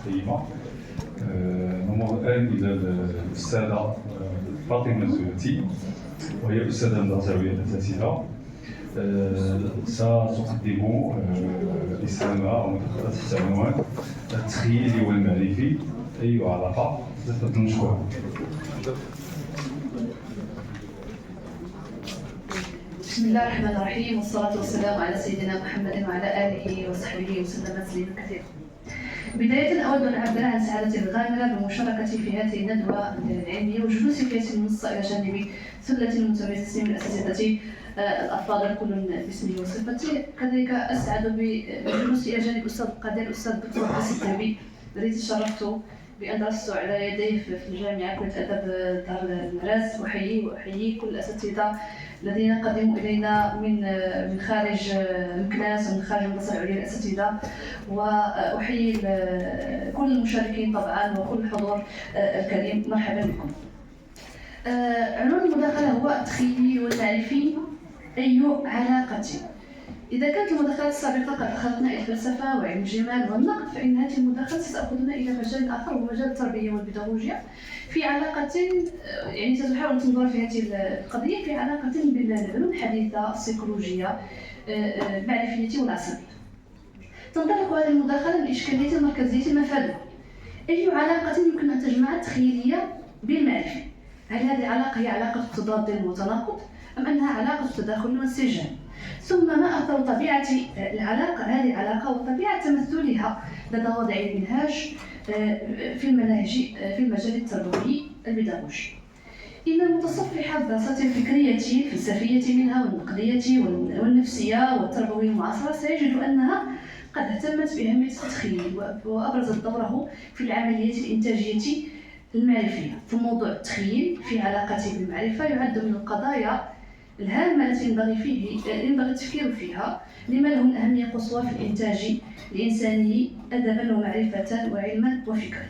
القيمة. نمر الآن إلى الأستاذة فاطمة الزهتي، وهي أستاذة من الزاوية الأساتذة. ستقدم رسالة أو مداخلة تحت عنوان التخيلي والمعرفي أي علاقة. تفضل مشكورة. بسم الله الرحمن الرحيم، والصلاة والسلام على سيدنا محمد وعلى آله وصحبه وسلم تسليما كثيرا. بداية أود أن أعبر عن سعادتي الغامرة بمشاركتي في هذه الندوة العلمية وجلوسي في هذه المنصة إلى جانب ثلة متميزين من الأساتذة الأفاضل كل باسمه وصفتي. كذلك أسعد بجلوسي إلى جانب أستاذ القدير الأستاذ الدكتور قاسم الذهبي الذي تشرفت بأن درست على يديه في الجامعة كلية أدب دار المراس. وأحيي كل الأساتذة الذين قدموا إلينا من خارج مكناس ومن خارج المدرسة العليا للأساتذة، وأحيي كل المشاركين طبعا وكل الحضور الكريم. مرحبا بكم. عنوان المداخلة هو التخيلي والمعرفي أي علاقة. إذا كانت المداخلات السابقة قد أخذتنا إلى الفلسفة وعلم الجمال والنقد، فإن هذه المداخلات ستأخذنا إلى مجال آخر وهو مجال التربية والبيداغوجيا، في علاقة يعني ستحاول تنظر في هذه القضية في علاقة بين العلوم الحديثة السيكولوجية المعرفية والعصبية. تنطلق هذه المداخلة من الإشكالية المركزية المفادة: أي علاقة يمكن أن تجمع التخيلية بالمعرفة؟ هل هذه العلاقة هي علاقة تضاد وتناقض أم أنها علاقة تداخل وانسجام؟ ثم ما أثر طبيعة هذه العلاقة وطبيعة تمثلها لدى وضع المنهاج في المجال التربوي البيداغوجي؟ إن المتصفح الدراسات الفكرية الفلسفية منها والنقدية والنفسية والتربوية المعاصرة سيجد أنها قد اهتمت بأهمية التخيل وأبرزت دوره في العملية الإنتاجية المعرفية. فموضوع التخيل في علاقته بالمعرفة يعد من القضايا الهامة التي ينبغي التفكير فيها، لما له من أهمية قصوى في الإنتاج الإنساني أدبا ومعرفة وعلما وفكرا.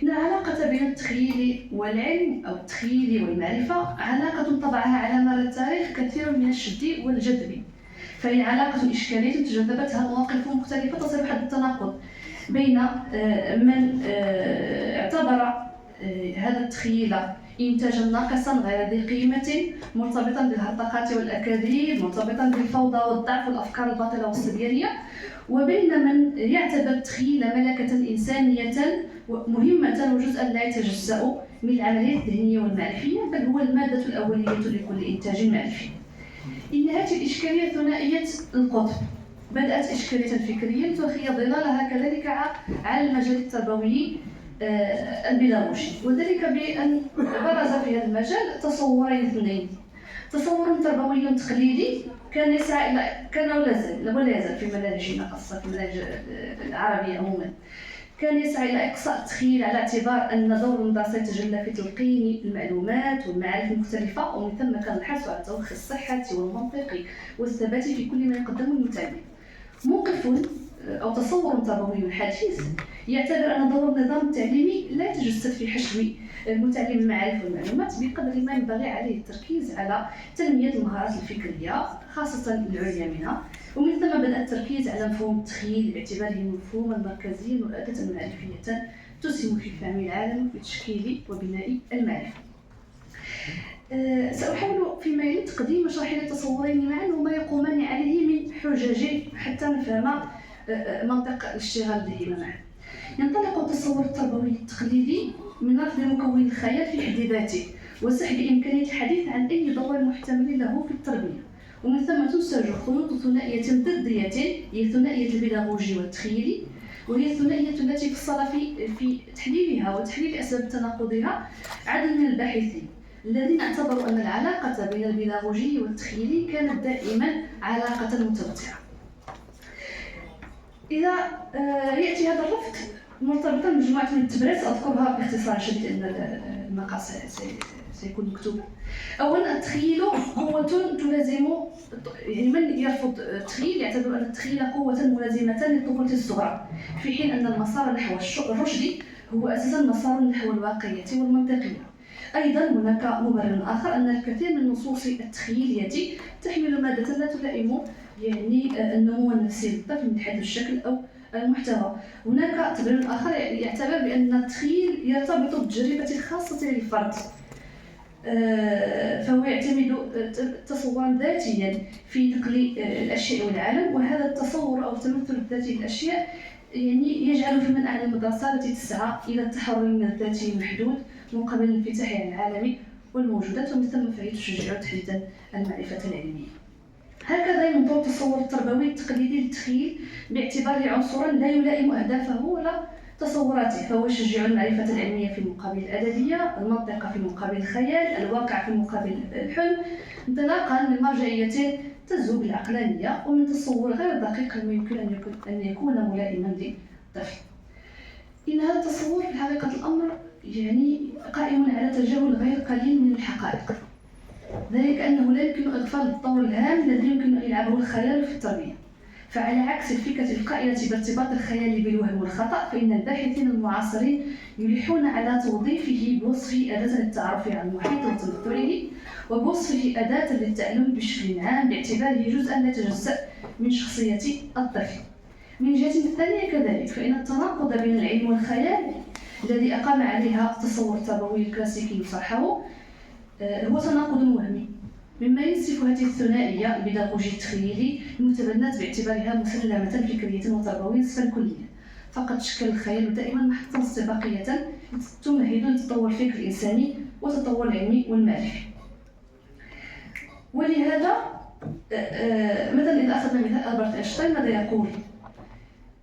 إن العلاقة بين التخيل والعلم أو التخيل والمعرفة علاقة طبعها على مر التاريخ كثير من الشد والجذب، فهي علاقة إشكالية تجذبتها مواقف مختلفة تصل حد التناقض بين من اعتبر هذا التخيل إنتاجا ناقصا غير ذي قيمة مرتبطا بالهرطقات والأكاذيب، مرتبطا بالفوضى والضعف والأفكار الباطلة والصبيانية، وبين من يعتبر التخيل ملكة إنسانية مهمة وجزءا لا يتجزأ من العملية الذهنية والمعرفية، بل هو المادة الأولية لكل إنتاج معرفي. إن هذه الإشكالية ثنائية القطب بدأت إشكالية فكرية تلقي ظلالها كذلك على المجال التربوي البيداغوجي، وذلك بأن برز في هذا المجال تصورين اثنين: تصور تربوي تقليدي كان ولا يزال في مناهجنا خاصة في المناهج العربية عموما، كان يسعى إلى إقصاء التخيل على اعتبار أن دور المدرسة يتجلى في تلقين المعلومات والمعارف المختلفة، ومن ثم كان الحرص على توخي الصحة والمنطق والثبات في كل ما يقدمه المتعلم. موقف أو تصور تربوي حديث يعتبر أن دور النظام التعليمي لا يتجسد في حشو المتعلم المعارف والمعلومات بقدر ما ينبغي عليه التركيز على تنمية المهارات الفكرية خاصة العليا منها، ومن ثم بدأ التركيز على مفهوم التخيل باعتباره مفهوما مركزيا وأداة معرفية تسهم في فهم العالم وفي تشكيل وبناء المعرفة. سأحاول فيما يلي تقديم مشروحين التصورين معا وما يقومان عليه من حجج حتى نفهم منطق الاشتغال بهما معا. ينطلق التصور التربوي التقليدي من رفض مكون الخيال في حد ذاته وسحب إمكانية الحديث عن أي دور محتمل له في التربية، ومن ثم تنسج خيوط ثنائية ضدية هي ثنائية البيداغوجي والتخيلي، وهي الثنائية التي فصل في تحليلها وتحليل أسباب تناقضها عدد من الباحثين الذين اعتبروا أن العلاقة بين البيداغوجي والتخيلي كانت دائما علاقة متوترة. إذا يأتي هذا الرفض مرتبطا بمجموعة من التبريرات أذكرها باختصار شديد لأن المقال سيكون مكتوب. أولا، التخيل قوة تلازم، يعني من يرفض التخيل يعتبر أن التخيل قوة ملازمة للطفولة الصغرى، في حين أن المسار نحو الرشد هو أساسا مسار نحو الواقعية والمنطقية. أيضا هناك مبرر آخر أن الكثير من النصوص التخيلية تحمل مادة لا تلائم يعني النمو النفسي للطفل من حيث الشكل أو المحتوى. هناك تبرير آخر يعتبر بأن التخيل يرتبط بالتجربة الخاصة للفرد، فهو يعتمد تصورا ذاتيا في نقل الأشياء والعالم، وهذا التصور أو التمثل الذاتي للأشياء يعني يجعل في منع المدرسة التي تسعى إلى التحرر من الذاتي المحدود مقابل الانفتاح على العالم والموجودات، ومن ثم فهي تشجع تحديدا المعرفة العلمية. هكذا ينظر التصور التربوي التقليدي للتخيل باعتباره عنصرا لا يلائم أهدافه ولا تصوراته، فهو يشجع المعرفة العلمية في مقابل الأدبية، المنطق في مقابل الخيال، الواقع في مقابل الحلم، انطلاقا من مرجعية تذوب العقلانية ومن تصور غير دقيق يمكن أن يكون ملائما للطفل. إن هذا التصور في حقيقة الأمر يعني قائم على تجاهل غير قليل من الحقائق، ذلك أنه لا يمكن إغفال الدور الهام الذي يمكن أن يلعبه الخيال في التربية. فعلى عكس الفكرة القائلة بارتباط الخيال بالوهم والخطأ، فإن الباحثين المعاصرين يلحون على توظيفه بوصفه أداة للتعرف على المحيط وتمثله، وبوصفه أداة للتعلم بشكل عام باعتباره جزءا لا يتجزأ من شخصية الطفل. من جهة ثانية كذلك، فإن التناقض بين العلم والخيال الذي أقام عليها التصور التربوي الكلاسيكي صرحه هو تناقض وهمي، مما ينسف هذه الثنائية البيداغوجي التخيلي المتبنات باعتبارها مسلمة فكرية وتربوية صفا كلية، فقد شكل الخيال دائما محطة استباقية تمهد لتطور الفكر الإنساني وتطور العلمي والمعرفي. ولهذا مثلا إذا أخذنا مثال ألبرت أينشتاين ماذا يقول؟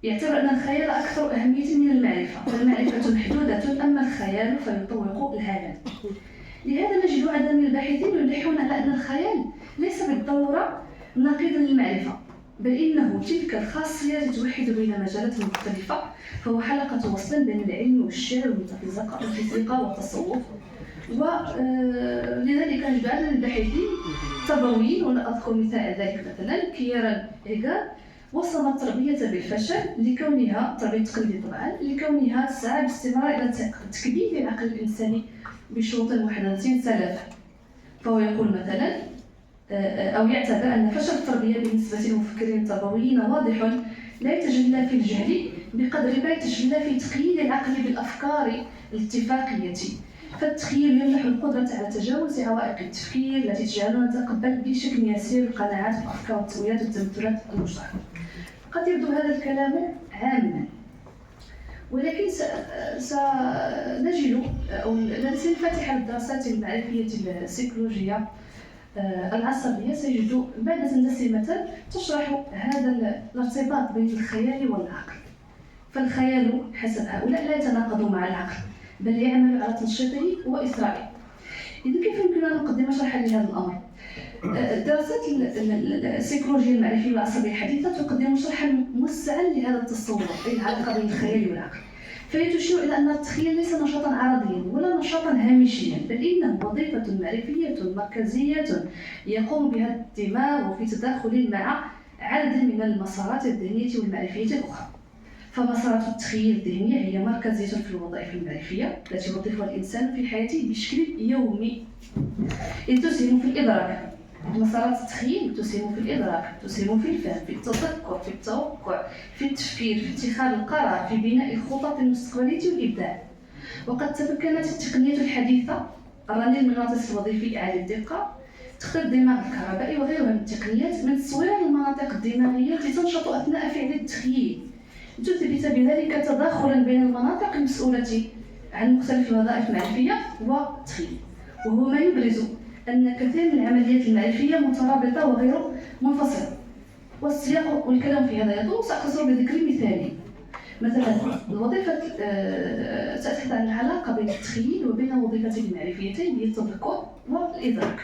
يعتبر أن الخيال أكثر أهمية من المعرفة، فالمعرفة محدودة أما الخيال فيطوق العالم. لهذا نجد عدد من الباحثين يلحون على أن الخيال ليس بالضرورة نقيضا للمعرفة، بل إنه تلك الخاصية توحد بين مجالات مختلفة، فهو حلقة وصل بين العلم والشعر والفيزيقا والتصوف. ولذلك نجد عدد من الباحثين التربويين، وأنا أذكر مثال ذلك مثلا كياران هيغال وصف التربية بالفشل لكونها التربية التقليدية طبعا لكونها تسعى باستمرار إلى تكبير العقل الإنساني بشروط محددة سلفا. فهو يقول مثلا أو يعتبر أن فشل التربية بالنسبة للمفكرين التربويين واضح لا يتجلى في الجهل بقدر ما يتجلى في تقييد العقل بالأفكار الاتفاقية، فالتخيل يمنح القدرة على تجاوز عوائق التفكير التي تجعلنا نتقبل بشكل يسير القناعات والأفكار والتويات والتمثلات المشتركة. قد يبدو هذا الكلام عاما، ولكن سنجد أو سنفتح الدراسات المعرفية السيكولوجية العصبية سيجد بعد سلسلة تشرح هذا الارتباط بين الخيال والعقل. فالخيال حسب هؤلاء لا يتناقض مع العقل، بل يعمل على تنشيطه وإثرائه. إذن كيف يمكن أن نقدم شرحا لهذا الأمر؟ الدراسات السيكولوجية المعرفية والعصبية الحديثة تقدم شرحا موسعا لهذا التصور أي العلاقة بين الخيال والعقل، فهي تشير إلى أن التخيل ليس نشاطا عرضيا ولا نشاطا هامشيا، بل إنه وظيفة معرفية مركزية يقوم بها الدماغ في تداخل مع عدد من المسارات الذهنية والمعرفية الأخرى. فمسارات التخيل الذهنية هي مركزية في الوظائف المعرفية التي يوظفها الإنسان في حياته بشكل يومي، إذ تسهم في الإدراك. مسارات التخيل تسهم في الإدراك، تسهم في الفهم، في التذكر، في التوقع، في التفكير، في اتخاذ القرار، في بناء الخطط المستقبلية والإبداع. وقد تمكنت التقنية الحديثة الرنين المغناطيسي الوظيفي عالي الدقة، تخطيط الدماغ الكهربائي وغيرها من التقنيات من تصوير المناطق الدماغية التي تنشط أثناء فعل التخيل، تثبت بذلك تداخلا بين المناطق المسؤولة عن مختلف الوظائف المعرفية والتخيل، وهو ما يبرز أن كثير من العمليات المعرفية مترابطة وغير منفصلة. والسياق والكلام في هذا يطول، سأقتصر بذكر مثالين. مثلا الوظيفة تأتي عن العلاقة بين التخيل وبين وظيفتين المعرفيتين هي التذكر والإدراك.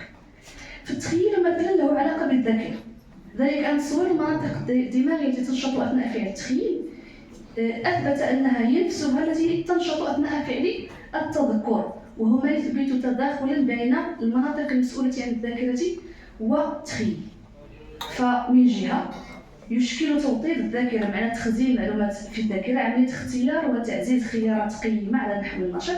فالتخيل مثلا له علاقة بالذاكرة، ذلك أن تصوير المناطق الدماغية التي تنشط أثناء فعل التخيل أثبت أنها هي نفسها التي تنشط أثناء فعل التذكر، وهو ما يثبت تداخلا بين المناطق المسؤولة عن الذاكرة والتخيل. فمن جهة يشكل توطيد الذاكرة معنى تخزين المعلومات في الذاكرة عملية اختيار وتعزيز خيارات قيمة على النحو النشط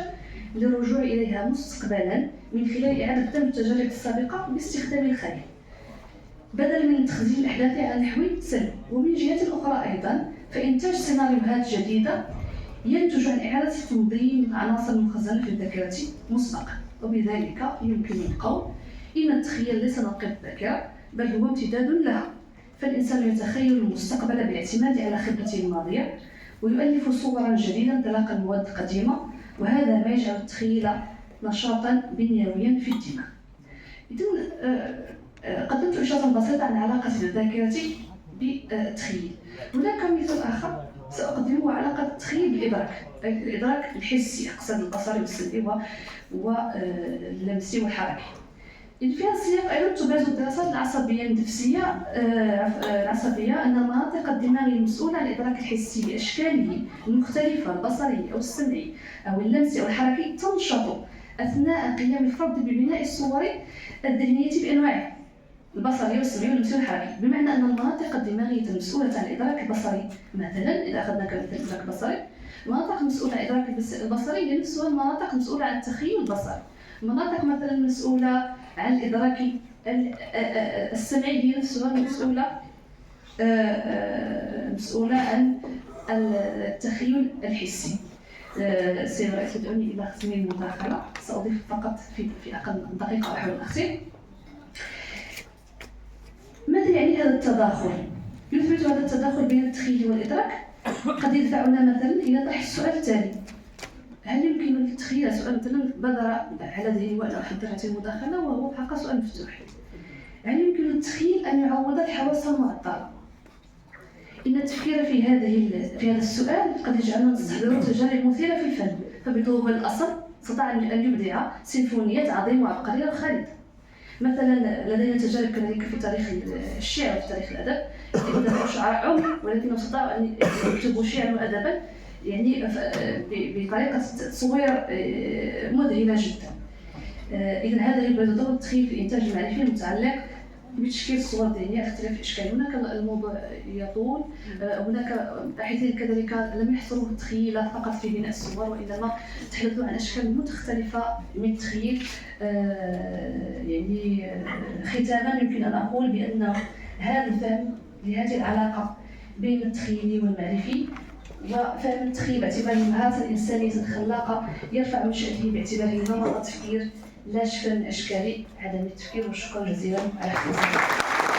للرجوع إليها مستقبلا من خلال إعادة دمج التجارب السابقة باستخدام الخيال بدلا من تخزين الأحداث على نحو سلبي. ومن جهة أخرى أيضا فإنتاج سيناريوهات جديدة ينتج عن إعادة تنظيم عناصر المخزنة في الذاكرة مسبقا، وبذلك يمكن القول إن التخيل ليس نقيض الذاكرة بل هو امتداد لها، فالإنسان يتخيل المستقبل بالاعتماد على خبرته الماضية ويؤلف صورا جديدة انطلاقا المواد القديمة، وهذا ما يجعل التخيل نشاطا بنيويا في الدماغ. إذن قدمت إشارة بسيطة عن علاقة الذاكرة بالتخيل. هناك مثال آخر سأقدمه علاقة التخيل بالإدراك، الإدراك الحسي، أقصد البصري والسمعي واللمسي والحركي. في هذا السياق أيضا تبرز الدراسات العصبية النفسية أن المناطق الدماغ المسؤولة عن الإدراك الحسي بأشكاله المختلفة البصري أو السمعي أو اللمسي أو الحركي تنشط أثناء قيام الفرد ببناء الصور الذهنية بأنواعها البصري والسمعي واللمسي والحركي، بمعنى أن المناطق الدماغية المسؤولة عن الإدراك البصري مثلا، إذا أخذنا كمثال الإدراك البصري، المناطق المسؤولة عن الإدراك البصري هي نفسها المناطق المسؤولة عن التخيل البصري. المناطق مثلا المسؤولة عن الإدراك السمعي هي نفسها مسؤولة عن التخيل الحسي. سيدعوني إلى ختم المداخلة، سأضيف فقط في أقل من دقيقة أحاول أختم. ماذا يعني هذا التداخل؟ يثبت هذا التداخل بين التخيل والإدراك قد يدفعنا مثلا إلى طرح السؤال التالي: هل يمكن للتخيل، سؤال مثلا بدر على ذهني وأنا أحضر هذه المداخلة وهو حقا سؤال مفتوح، هل يمكن للتخيل أن يعوض الحواس المعطلة؟ إن التفكير في هذا السؤال قد يجعلنا نستحضر تجارب مثيرة في الفن، فبطوب الأصل استطاع أن يبدع سيمفونيات عظيمة وعبقرية وخالدة. مثلا لدينا تجارب كذلك في تاريخ الشعر وفي تاريخ الأدب، كتبوا شعراء عمر ولكنهم استطاعوا أن يكتبوا شعرا وأدبا يعني بطريقة تصوير مذهلة جدا. إذن هذا يبرز دور التخيل في الإنتاج المعرفي المتعلق بتشكيل الصور الذهنية اختلاف الأشكال. هناك الموضوع يطول، هناك باحثين كذلك لم يحصروا التخيل فقط في بناء الصور، وإنما تحدثوا عن أشكال مختلفة من التخيل. يعني ختاما يمكن أن أقول بأن هذا الفهم لهذه العلاقة بين التخيل والمعرفي وفهم التخيل باعتباره مهارة إنسانية خلاقة يرفع من شأنه باعتباره نمط تفكير لا شكل من أشكال عدم التفكير. وشكرا جزيلا على حسن